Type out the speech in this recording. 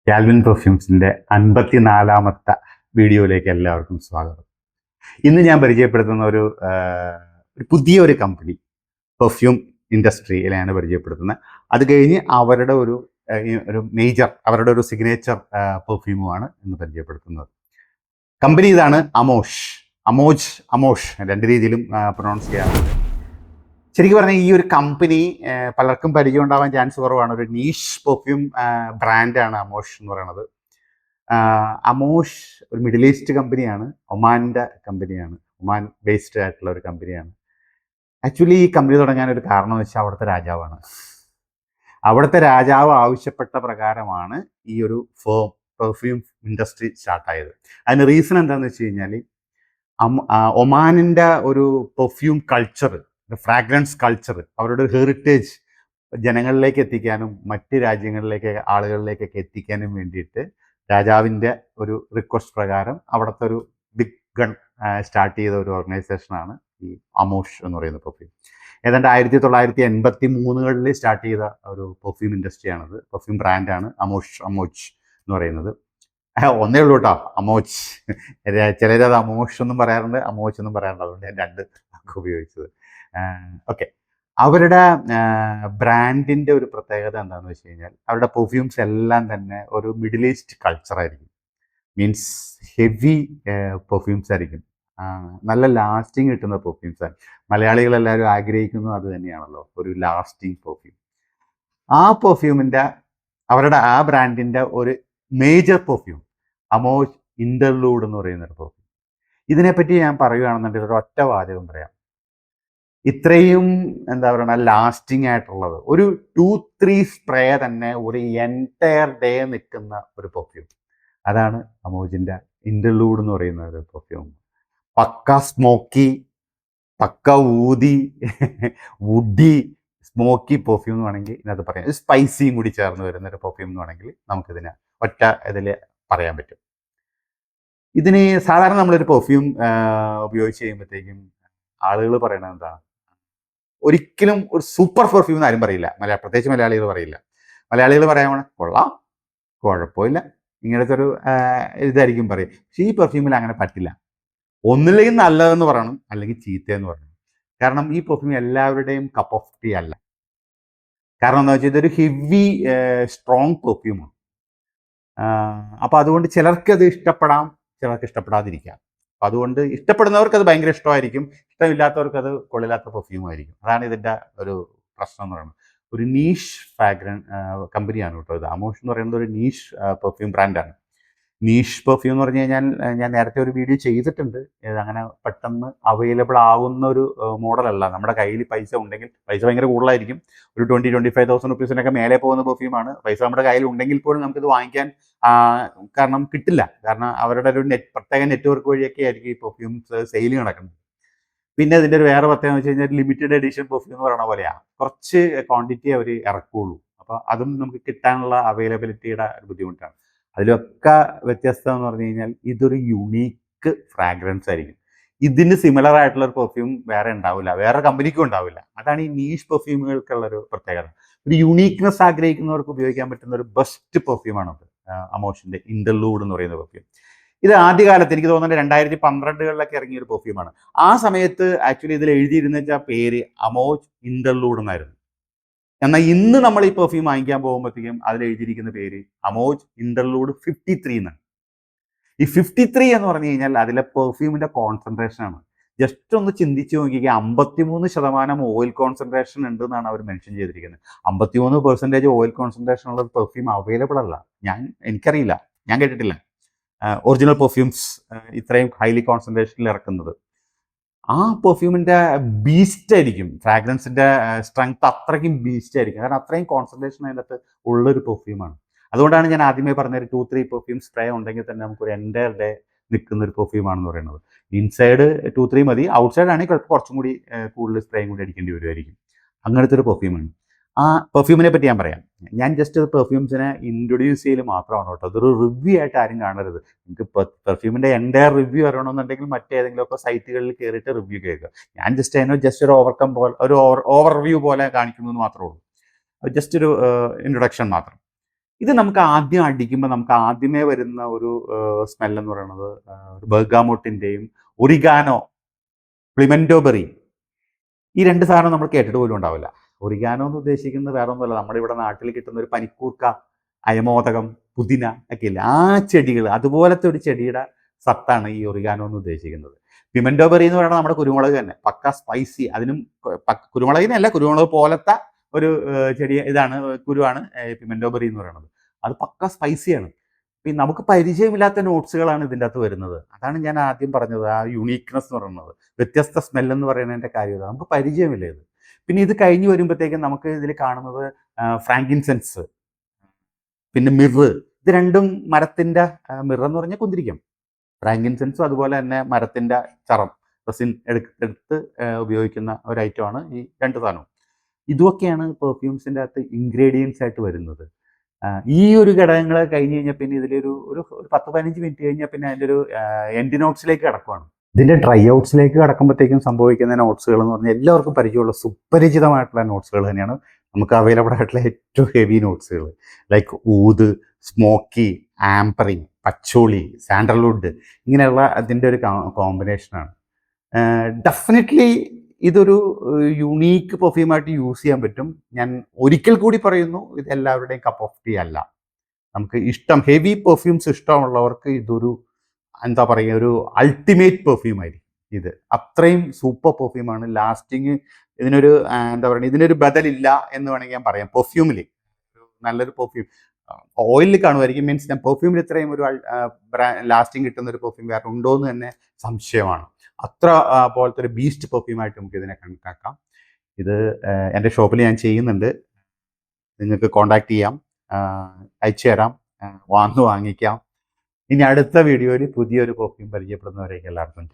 Calvin പെർഫ്യൂംസിൻ്റെ 54ാമത്തെ വീഡിയോയിലേക്ക് എല്ലാവർക്കും സ്വാഗതം. ഇന്ന് ഞാൻ പരിചയപ്പെടുത്തുന്ന ഒരു പുതിയൊരു കമ്പനി, പെർഫ്യൂം ഇൻഡസ്ട്രിയിലാണ് പരിചയപ്പെടുത്തുന്നത്. അത് കഴിഞ്ഞ് അവരുടെ ഒരു മേജർ, അവരുടെ ഒരു സിഗ്നേച്ചർ പെർഫ്യൂമുമാണ് ഇന്ന് പരിചയപ്പെടുത്തുന്നത്. കമ്പനി ഇതാണ്, അമോഷ് രണ്ട് രീതിയിലും പ്രൊനൗൺസ് ചെയ്യാറുണ്ട്. ശരിക്കും പറഞ്ഞാൽ ഈ ഒരു കമ്പനി പലർക്കും പരിചയം ഉണ്ടാവാൻ ചാൻസ് കുറവാണ്. ഒരു നീഷ് പെർഫ്യൂം ബ്രാൻഡാണ് അമോഷ് എന്ന് പറയുന്നത്. അമോഷ് ഒരു മിഡിൽ ഈസ്റ്റ് കമ്പനിയാണ്, ഒമാൻ്റെ കമ്പനിയാണ്, ഒമാൻ ബേസ്ഡ് ആയിട്ടുള്ള ഒരു കമ്പനിയാണ്. ആക്ച്വലി ഈ കമ്പനി തുടങ്ങാൻ ഒരു കാരണം എന്ന് വെച്ചാൽ അവിടുത്തെ രാജാവാണ്. അവിടുത്തെ രാജാവ് ആവശ്യപ്പെട്ട പ്രകാരമാണ് ഈ ഒരു പെർഫ്യൂം ഇൻഡസ്ട്രി സ്റ്റാർട്ടായത്. അതിന് റീസൺ എന്താണെന്ന് വെച്ച് കഴിഞ്ഞാൽ, ഒമാനിൻ്റെ ഒരു പെർഫ്യൂം കൾച്ചർ, ഫ്രാഗ്രൻസ് കൾച്ചർ, അവരുടെ ഹെറിറ്റേജ് ജനങ്ങളിലേക്ക് എത്തിക്കാനും മറ്റ് ആളുകളിലേക്കൊക്കെ എത്തിക്കാനും വേണ്ടിയിട്ട് രാജാവിൻ്റെ ഒരു റിക്വസ്റ്റ് പ്രകാരം അവിടുത്തെ ഒരു ബിഗ് ഗൺ സ്റ്റാർട്ട് ചെയ്ത ഒരു ഓർഗനൈസേഷനാണ് ഈ അമോഷ് എന്ന് പറയുന്ന പെർഫ്യൂം. ഏതാണ്ട് 1983 സ്റ്റാർട്ട് ചെയ്ത ഒരു പെർഫ്യൂം ഇൻഡസ്ട്രിയാണത്. പെർഫ്യൂം ബ്രാൻഡാണ് അമോഷ് എന്ന് പറയുന്നത്. ഒന്നേ ഉള്ളൂ കേട്ടോ, അമോച്ച്. ചിലരത് അമോഷ് എന്നും പറയാറുണ്ട്, അമോച്ച് എന്നും പറയാറുണ്ട്. അതുകൊണ്ട് ഞാൻ രണ്ട് വാക്ക് ഉപയോഗിച്ചത്. ഓക്കെ, അവരുടെ ബ്രാൻഡിൻ്റെ ഒരു പ്രത്യേകത എന്താണെന്ന് വെച്ച് കഴിഞ്ഞാൽ, അവരുടെ പെർഫ്യൂംസ് എല്ലാം തന്നെ ഒരു മിഡിൽ ഈസ്റ്റ് കൾച്ചറായിരിക്കും. മീൻസ് ഹെവി പെർഫ്യൂംസ് ആയിരിക്കും, നല്ല ലാസ്റ്റിംഗ് കിട്ടുന്ന പെർഫ്യൂംസ് ആണ്. മലയാളികളെല്ലാവരും ആഗ്രഹിക്കുന്നത് അത് തന്നെയാണല്ലോ, ഒരു ലാസ്റ്റിംഗ് പെർഫ്യൂം. ആ പെർഫ്യൂമിൻ്റെ, അവരുടെ ആ ബ്രാൻഡിൻ്റെ ഒരു മേജർ പെർഫ്യൂം അമോഷ് ഇൻ്റർലൂഡ് എന്ന് പറയുന്നൊരു പെർഫ്യൂം. ഇതിനെപ്പറ്റി ഞാൻ പറയുകയാണെന്നുണ്ടെങ്കിൽ ഒരു ഒറ്റ വാചകം പറയാം. ഇത്രയും എന്താ പറയുക, ലാസ്റ്റിംഗ് ആയിട്ടുള്ളത് ഒരു 2-3 സ്പ്രേ തന്നെ ഒരു എൻറ്റയർ ഡേ നിൽക്കുന്ന ഒരു പെർഫ്യൂം, അതാണ് അമോജിൻ്റെ ഇൻ്റർലൂഡ് എന്ന് പറയുന്ന ഒരു പെർഫ്യൂം. പക്ക സ്മോക്കി, പക്ക ഊതി, വുഡി സ്മോക്കി പെർഫ്യൂം എന്ന് വേണമെങ്കിൽ ഇതിനകത്ത് പറയാം. സ്പൈസിയും കൂടി ചേർന്ന് വരുന്ന ഒരു പെർഫ്യൂം എന്ന് വേണമെങ്കിൽ നമുക്കിതിനെ ഒറ്റ ഇതിൽ പറയാൻ പറ്റും. ഇതിന് സാധാരണ നമ്മളൊരു പെർഫ്യൂം ഉപയോഗിച്ച് കഴിയുമ്പോഴത്തേക്കും ആളുകൾ പറയണത് എന്താ, ഒരിക്കലും ഒരു സൂപ്പർ പെർഫ്യൂം എന്ന് ആരും പറയില്ല. പ്രത്യേകിച്ച് മലയാളികൾ പറയില്ല. മലയാളികൾ പറയാൻ കൊള്ളാം, കുഴപ്പമില്ല, ഇങ്ങനത്തെ ഒരു ഇതായിരിക്കും പറയും. പക്ഷേ ഈ പെർഫ്യൂമിൽ അങ്ങനെ പറ്റില്ല. ഒന്നില്ലെങ്കിൽ നല്ലതെന്ന് പറയണം, അല്ലെങ്കിൽ ചീത്തയെന്ന് പറയണം. കാരണം ഈ പെർഫ്യൂം എല്ലാവരുടെയും കപ്പ് ഓഫ് ടീ അല്ല. കാരണം എന്താ വെച്ചാൽ ഇതൊരു ഹെവി സ്ട്രോങ് പെർഫ്യൂമാണ്. അപ്പോൾ അതുകൊണ്ട് ചിലർക്കത് ഇഷ്ടപ്പെടാം, ചിലർക്ക് ഇഷ്ടപ്പെടാതിരിക്കാം. അപ്പോൾ അതുകൊണ്ട് ഇഷ്ടപ്പെടുന്നവർക്ക് അത് ഭയങ്കര ഇഷ്ടമായിരിക്കും, ഇഷ്ടമില്ലാത്തവർക്ക് അത് കൊള്ളില്ലാത്ത പെർഫ്യൂമായിരിക്കും. അതാണ് ഇതിൻ്റെ ഒരു പ്രശ്നം എന്ന് പറയുന്നത്. ഒരു നീഷ് കമ്പനിയാണ് കേട്ടോ ഇത്. അമോഷ് എന്ന് പറയുന്നത് ഒരു നീഷ് പെർഫ്യൂം ബ്രാൻഡാണ്. നീഷ് പെർഫ്യൂം എന്ന് പറഞ്ഞു കഴിഞ്ഞാൽ ഞാൻ നേരത്തെ ഒരു വീഡിയോ ചെയ്തിട്ടുണ്ട്. അങ്ങനെ പെട്ടെന്ന് അവൈലബിൾ ആവുന്ന ഒരു മോഡലല്ല. നമ്മുടെ കയ്യിൽ പൈസ ഉണ്ടെങ്കിൽ, പൈസ ഭയങ്കര കൂടുതലായിരിക്കും, ഒരു 20-25,000 റുപ്പീസിനൊക്കെ മേലെ പോകുന്ന പെർഫ്യൂമാണ്. പൈസ നമ്മുടെ കയ്യിൽ ഉണ്ടെങ്കിൽ പോലും നമുക്കിത് വാങ്ങിക്കാൻ കാരണം കിട്ടില്ല. കാരണം അവരുടെ ഒരു പ്രത്യേക നെറ്റ്വർക്ക് വഴിയൊക്കെ ആയിരിക്കും ഈ പെർഫ്യൂംസ് സെയിൽ നടക്കുന്നത്. പിന്നെ ഇതിൻ്റെ ഒരു വേറെ പ്രത്യേകത വെച്ച് കഴിഞ്ഞാൽ ലിമിറ്റഡ് എഡിഷൻ പെർഫ്യൂം എന്ന് പറയുന്ന പോലെയാണ്. കുറച്ച് ക്വാണ്ടിറ്റി അവർ ഇറക്കുള്ളൂ. അപ്പോൾ അതും നമുക്ക് കിട്ടാനുള്ള അവൈലബിലിറ്റിയുടെ ഒരു ബുദ്ധിമുട്ടാണ്. അതിലൊക്കെ വ്യത്യസ്തം എന്ന് പറഞ്ഞു കഴിഞ്ഞാൽ ഇതൊരു യുണീക്ക് ഫ്രാഗ്രൻസ് ആയിരിക്കും. ഇതിന് സിമിലർ ആയിട്ടുള്ള ഒരു പെർഫ്യൂം വേറെ ഉണ്ടാവില്ല, വേറെ കമ്പനിക്കും ഉണ്ടാവില്ല. അതാണ് ഈ നീഷ് പെർഫ്യൂമുകൾക്കുള്ളൊരു പ്രത്യേകത. ഒരു യുണീക്നെസ് ആഗ്രഹിക്കുന്നവർക്ക് ഉപയോഗിക്കാൻ പറ്റുന്ന ഒരു ബെസ്റ്റ് പെർഫ്യൂമാണത്, അമോഷിൻ്റെ ഇൻ്റർലൂഡ് എന്ന് പറയുന്ന പെർഫ്യൂം. ഇത് ആദ്യകാലത്ത് എനിക്ക് തോന്നുന്നത് 2012 ഇറങ്ങിയ ഒരു പെർഫ്യൂമാണ്. ആ സമയത്ത് ആക്ച്വലി ഇതിൽ എഴുതിയിരുന്ന പേര് അമോജ് ഇൻ്റർലൂഡ് എന്നായിരുന്നു. എന്നാൽ ഇന്ന് നമ്മൾ ഈ പെർഫ്യൂം വാങ്ങിക്കാൻ പോകുമ്പോഴത്തേക്കും അതിൽ എഴുതിയിരിക്കുന്ന പേര് അമോജ് ഇൻ്റർലൂഡ് 53 എന്നാണ്. ഈ 53 എന്ന് പറഞ്ഞു കഴിഞ്ഞാൽ അതിലെ പെർഫ്യൂമിൻ്റെ കോൺസെൻട്രേഷനാണ്. ജസ്റ്റ് ഒന്ന് ചിന്തിച്ച് നോക്കിക്കുക, 53% ഓയിൽ കോൺസെൻട്രേഷൻ ഉണ്ട് എന്നാണ് അവർ മെൻഷൻ ചെയ്തിരിക്കുന്നത്. 53% ഓയിൽ കോൺസെൻട്രേഷൻ ഉള്ള പെർഫ്യൂം അവൈലബിൾ അല്ല. എനിക്കറിയില്ല, ഞാൻ കേട്ടിട്ടില്ല ഒറിജിനൽ പെർഫ്യൂംസ് ഇത്രയും ഹൈലി കോൺസെൻട്രേഷനിൽ ഇറക്കുന്നത്. ആ പെർഫ്യൂമിൻ്റെ ബീസ്റ്റ് ആയിരിക്കും, ഫ്രാഗ്രൻസിൻ്റെ സ്ട്രെങ്ത് അത്രയ്ക്കും ബീസ്റ്റ് ആയിരിക്കും. കാരണം അത്രയും കോൺസെൻട്രേഷൻ അതിനകത്ത് ഉള്ളൊരു പെർഫ്യൂമാണ്. അതുകൊണ്ടാണ് ഞാൻ ആദ്യമേ പറഞ്ഞൊരു 2-3 പെർഫ്യൂം സ്പ്രേ ഉണ്ടെങ്കിൽ തന്നെ നമുക്കൊരു എൻ്റയർ ഡേ നിൽക്കുന്ന ഒരു പെർഫ്യൂമാണെന്ന് പറയുന്നത്. ഇൻസൈഡ് 2-3 മതി, ഔട്ട്സൈഡ് ആണെങ്കിൽ കുറച്ചും കൂടി കൂടുതൽ സ്പ്രേയും കൂടി അടിക്കേണ്ടി വരുമായിരിക്കും. അങ്ങനത്തെ ഒരു പെർഫ്യൂമാണ്. ആ പെർഫ്യൂമിനെ പറ്റി ഞാൻ പറയാം. ഞാൻ ജസ്റ്റ് പെർഫ്യൂംസിനെ ഇൻട്രൊഡ്യൂസ് ചെയ്യൽ മാത്രമാണ് കേട്ടോ. അതൊരു റിവ്യൂ ആയിട്ട് ആരും കാണരുത്. നിങ്ങൾക്ക് പെർഫ്യൂമിൻ്റെ എൻ്റയർ റിവ്യൂ അറിയണമെന്നുണ്ടെങ്കിൽ മറ്റേതെങ്കിലുമൊക്കെ സൈറ്റുകളിൽ കയറിയിട്ട് റിവ്യൂ കേൾക്കുക. ഞാൻ ജസ്റ്റ് ഒരു ഓവർവ്യൂ പോലെ കാണിക്കുന്നു എന്ന് മാത്രമേ ഉള്ളൂ. ജസ്റ്റ് ഒരു ഇൻട്രൊഡക്ഷൻ മാത്രം. ഇത് നമുക്ക് ആദ്യം അടിക്കുമ്പോൾ നമുക്ക് ആദ്യമേ വരുന്ന ഒരു സ്മെൽ എന്ന് പറയുന്നത് ബെർഗാമോട്ടിൻ്റെയും ഒറിഗാനോ, പ്ലിമെൻറ്റോ ബെറി, ഈ 2 സാധനം നമ്മൾ കേട്ടിട്ട് പോലും ഉണ്ടാവില്ല. ഒറിഗാനോ എന്ന് ഉദ്ദേശിക്കുന്നത് വേറെ ഒന്നുമല്ല, നമ്മുടെ ഇവിടെ നാട്ടിൽ കിട്ടുന്ന ഒരു പനിക്കൂർക്ക, അയമോദകം, പുതിന ഒക്കെ ഇല്ലേ, ആ ചെടികൾ, അതുപോലത്തെ ഒരു ചെടിയുടെ സത്താണ് ഈ ഒറിഗാനോ എന്ന് ഉദ്ദേശിക്കുന്നത്. പിമെൻറ്റോ ബെറി എന്ന് പറയുന്നത് നമ്മുടെ കുരുമുളക് തന്നെ, പക്ക സ്പൈസി. അതിനും കുരുമുളകിനല്ല, കുരുമുളക് പോലത്തെ ഒരു ചെടി ഇതാണ്, കുരുവാണ് പിമെൻറ്റോ ബെറി എന്ന് പറയുന്നത്. അത് പക്ക സ്പൈസിയാണ്. നമുക്ക് പരിചയമില്ലാത്ത നോട്ട്സുകളാണ് ഇതിൻ്റെ അകത്ത് വരുന്നത്. അതാണ് ഞാൻ ആദ്യം പറഞ്ഞത്, ആ യുണീക്നെസ് എന്ന് പറയുന്നത്, വ്യത്യസ്ത സ്മെല്ലെന്ന് പറയുന്നതിൻ്റെ കാര്യം. നമുക്ക് പരിചയമില്ല ഇത്. പിന്നെ ഇത് കഴിഞ്ഞ് വരുമ്പോഴത്തേക്കും നമുക്ക് ഇതിൽ കാണുന്നത് ഫ്രാങ്കിൻസെൻസ്, പിന്നെ മിറ്. ഇത് രണ്ടും മരത്തിൻ്റെ, മിറ് എന്ന് പറഞ്ഞാൽ കുന്തിരിക്കം, ഫ്രാങ്കിൻസെൻസും അതുപോലെ തന്നെ മരത്തിൻ്റെ ചറം, റെസിൻ എടുത്ത് ഉപയോഗിക്കുന്ന ഒരു ഐറ്റമാണ് ഈ 2 സാധനവും. ഇതൊക്കെയാണ് പെർഫ്യൂംസിൻ്റെ അകത്ത് ഇൻഗ്രീഡിയൻസ് ആയിട്ട് വരുന്നത്. ഈ ഒരു ഘടകങ്ങൾ കഴിഞ്ഞ് കഴിഞ്ഞാൽ പിന്നെ ഇതിലൊരു ഒരു 10-15 മിനിറ്റ് കഴിഞ്ഞാൽ പിന്നെ അതിൻ്റെ ഒരു എൻഡ് നോട്ട്സിലേക്ക് കടക്കുവാണ്. ഇതിൻ്റെ ഡ്രൈ ഔട്ട്സിലേക്ക് കടക്കുമ്പോഴത്തേക്കും സംഭവിക്കുന്ന നോട്ട്സുകൾ എന്ന് പറഞ്ഞാൽ എല്ലാവർക്കും പരിചയമുള്ള സുപരിചിതമായിട്ടുള്ള നോട്ട്സുകൾ തന്നെയാണ് നമുക്ക് അവൈലബിൾ ആയിട്ടുള്ള ഏറ്റവും ഹെവി നോട്ട്സുകൾ. Like oud, smoky, ambery, patchouli, sandalwood, ഇങ്ങനെയുള്ള അതിൻ്റെ ഒരു കോമ്പിനേഷനാണ്. ഡെഫിനറ്റ്ലി ഇതൊരു യുണീക്ക് പെർഫ്യൂമായിട്ട് യൂസ് ചെയ്യാൻ പറ്റും. ഞാൻ ഒരിക്കൽ കൂടി പറയുന്നു, ഇത് എല്ലാവരുടെയും കപ്പ് ഓഫ് ടീ അല്ല. നമുക്ക് ഹെവി പെർഫ്യൂംസ് ഇഷ്ടമുള്ളവർക്ക് ഇതൊരു എന്താ പറയുക, ഒരു അൾട്ടിമേറ്റ് പെർഫ്യൂം ആയിരിക്കും ഇത്. അത്രയും സൂപ്പർ പെർഫ്യൂമാണ്. ലാസ്റ്റിങ് ഇതിനൊരു എന്താ പറയുക, ഇതിനൊരു ബദലില്ല എന്ന് വേണമെങ്കിൽ ഞാൻ പറയാം. പെർഫ്യൂമിൽ നല്ലൊരു പെർഫ്യൂം ഓയിലിൽ കാണുമായിരിക്കും, മീൻസ് ഞാൻ പെർഫ്യൂമിൽ ഇത്രയും ഒരു ലാസ്റ്റിംഗ് കിട്ടുന്ന ഒരു പെർഫ്യൂം വേറെ ഉണ്ടോ എന്ന് തന്നെ സംശയമാണ്. അത്ര പോലത്തെ ഒരു ബീസ്റ്റ് പെർഫ്യൂമായിട്ട് നമുക്ക് ഇതിനെ കണക്കാക്കാം. ഇത് എൻ്റെ ഷോപ്പിൽ ഞാൻ ചെയ്യുന്നുണ്ട്, നിങ്ങൾക്ക് കോണ്ടാക്ട് ചെയ്യാം, അയച്ചു തരാം, വാങ്ങിക്കാം. ഇനി അടുത്ത വീഡിയോയിൽ പുതിയൊരു പെർഫ്യൂം പരിചയപ്പെടുന്നവരേക്ക് എല്ലാവർക്കും